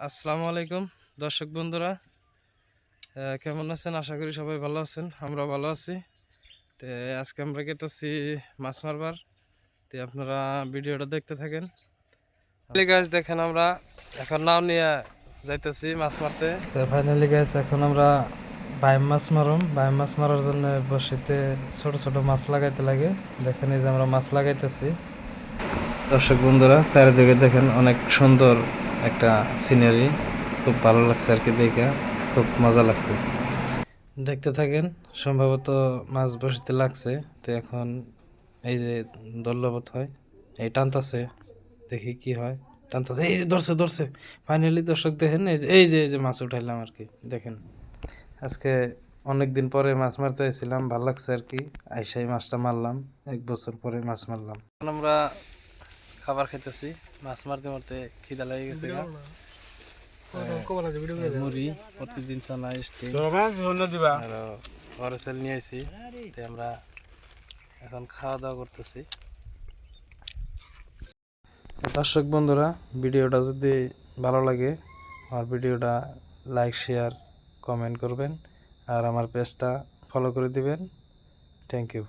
আসসালামু আলাইকুম দর্শক বন্ধুরা, কেমন আছেন? আশা করি সবাই ভালো আছেন। আমরা ভালো আছি। তো আজকে আমরা গেতেছি মাছ মারবার। তো আপনারা ভিডিওটা দেখতে থাকেন। গাইস দেখেন, আমরা এখন নাও নিয়ে যাইতেছি মাছ মারতে। ফাইনালি গাইস এখন আমরা বাইম মাছ মারার জন্য বসিতে ছোট ছোট মাছ লাগাইতে লাগে। দেখেন এই যে আমরা মাছ লাগাইতেছি। দর্শক বন্ধুরা, চারিদিকে দেখেন অনেক সুন্দর একটা সিনারি, খুব ভালো লাগছে আর কি, দেখে খুব মজা লাগছে। দেখতে থাকেন, সম্ভবত মাছ বসিতে লাগছে। তো এখন এই যে দল্লবত হয়, এই টানতাছে, দেখি কি হয়। টানতাছে, এই ধরছে ধরছে ফাইনালি। দর্শক দেখেন, এই যে মাছ উঠাইলাম আর কি। দেখেন আজকে অনেক দিন পরে মাছ মারতে এসেছিলাম, ভালো লাগছে আর কি। আইসাই মাছটা মারলাম, 1 বছর পরে মাছ মারলাম। এখন আমরা খাবার খাইতেছি, মাছ মারতে মারতে খিদা লেগে গেছে। মুড়ি প্রতিদিন চানা হরসেল নিয়ে আসি। আমরা এখন খাওয়া দাওয়া করতেছি। দর্শক বন্ধুরা, ভিডিওটা যদি ভালো লাগে আমার ভিডিওটা লাইক শেয়ার কমেন্ট করবেন আর আমার পেজটা ফলো করে দিবেন। Thank you.